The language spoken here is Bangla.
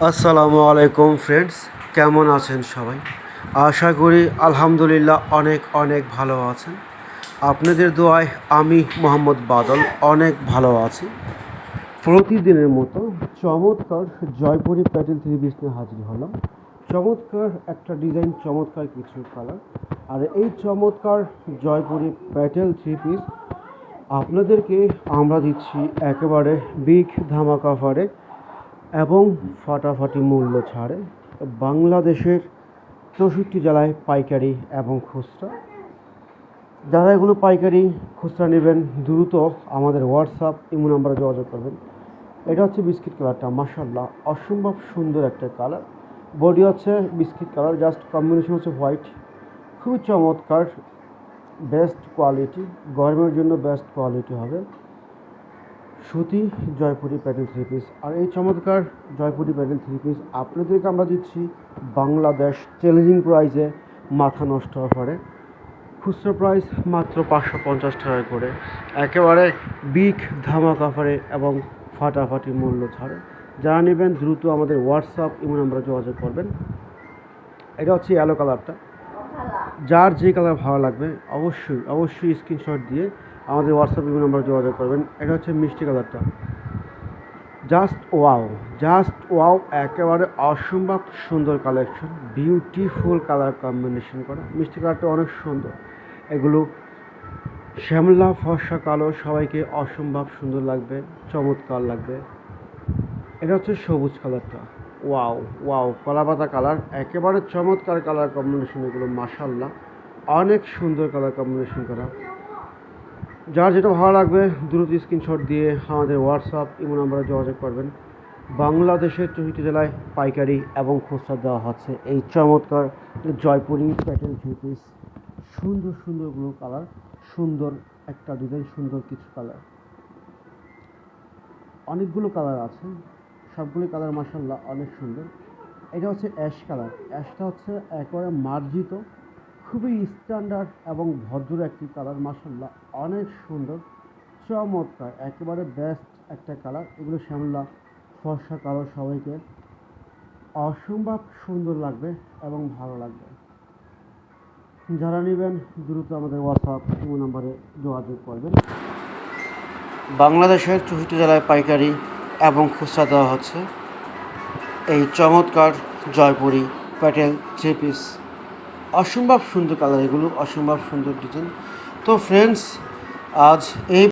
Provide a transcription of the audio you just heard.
আসসালামু আলাইকুম ফ্রেন্ডস, কেমন আছেন সবাই? আশা করি আলহামদুলিল্লাহ অনেক অনেক ভালো আছেন। আপনাদের দোয়ায় আমি মোহাম্মদ বাদল অনেক ভালো আছি। প্রতিদিনের মতো চমৎকার জয়পুরি প্যাটেল থ্রি পিস নিয়ে হাজির হলাম। চমৎকার একটা ডিজাইন, চমৎকার কিছু কালার। আর এই চমৎকার জয়পুরি প্যাটেল থ্রি পিস আপনাদেরকে আমরা দিচ্ছি একেবারে বিগ ধামাকা অফারে এবং ফাটাফাটি মূল্য ছাড়ে। বাংলাদেশের 64 জেলায় পাইকারি এবং খুচরা। যারা এগুলো পাইকারি খুচরা নেবেন দ্রুত আমাদের হোয়াটসঅ্যাপ ইমো নাম্বারে যোগাযোগ করবেন। এটা হচ্ছে বিস্কিট কালারটা, মাশাআল্লাহ অসম্ভব সুন্দর একটা কালার। বডি হচ্ছে বিস্কিট কালার, জাস্ট কম্বিনেশন হচ্ছে হোয়াইট। খুবই চমৎকার, বেস্ট কোয়ালিটি, গরমের জন্য বেস্ট কোয়ালিটি হবে। সুতি জয়পুরি প্যাটেল থ্রি পিস। আর এই চমৎকার জয়পুরি প্যাটেল থ্রি পিস আপনাদেরকে আমরা দিচ্ছি বাংলাদেশ চ্যালেঞ্জিং প্রাইসে, মাথা নষ্ট অফারে। খুচরো প্রাইস মাত্র 550 টাকা করে, একেবারে বিগ ধামাকা অফারে এবং ফাটাফাটি মূল্য ছাড়ে। যারা নেবেন দ্রুত আমাদের হোয়াটসঅ্যাপ ইমো নাম্বারে যোগাযোগ করবেন। এটা হচ্ছে ইয়েলো কালারটা। যার যে কালার ভালো লাগবে অবশ্যই অবশ্যই স্ক্রিনশট দিয়ে আমাদের হোয়াটসঅ্যাপ ইমো নাম্বারে যোগাযোগ করবেন। এটা হচ্ছে মিষ্টি কালারটা, জাস্ট ওয়াও, জাস্ট ওয়াও, একেবারে অসম্ভব সুন্দর কালেকশন, বিউটিফুল কালার কম্বিনেশন করা। মিষ্টি কালারটা অনেক সুন্দর। এগুলো শ্যামলা ফর্সা কালো সবাইকে অসম্ভব সুন্দর লাগবে, চমৎকার লাগবে। এটা হচ্ছে সবুজ কালারটা, ওয়াও ওয়াও, কলাপাতা কালার, একেবারে চমৎকার কালার কম্বিনেশন। এগুলো মাশাআল্লাহ অনেক সুন্দর কালার কম্বিনেশন করা। যার যেটা ভালো লাগবে দ্রুত স্ক্রিনশট দিয়ে আমাদের হোয়াটসঅ্যাপ ইমো নাম্বারে যোগাযোগ করবেন। বাংলাদেশের 64 জেলায় পাইকারি এবং খুচরা দেওয়া হচ্ছে এই চমৎকার জয়পুরি প্যাটেল থ্রি পিস। সুন্দর সুন্দরগুলো কালার, সুন্দর একটা ডিজাইন, সুন্দর কিছু কালার, অনেকগুলো কালার আছে, সবগুলো কালার মাশাআল্লাহ অনেক সুন্দর। এটা হচ্ছে অ্যাশ কালার। অ্যাশটা হচ্ছে একেবারে মার্জিত, খুবই স্ট্যান্ডার্ড এবং ভদ্র একটি কালার, মাশাআল্লাহ অনেক সুন্দর, চমৎকার, একেবারে বেস্ট একটা কালার। এগুলো শ্যামলা ফর্সা কালার সবাইকে অসম্ভব সুন্দর লাগবে এবং ভালো লাগবে। যারা নেবেন দ্রুত আমাদের হোয়াটসঅ্যাপ ইমো নাম্বারে যোগাযোগ করবেন। বাংলাদেশের 64 জেলায় পাইকারি এবং খুচরা দেওয়া হচ্ছে এই চমৎকার জয়পুরি প্যাটেল থ্রি পিস। অসম্ভব সুন্দর কালার, এগুলো অসম্ভব সুন্দর ডিজাইন। তো ফ্রেন্ডস, আজ এই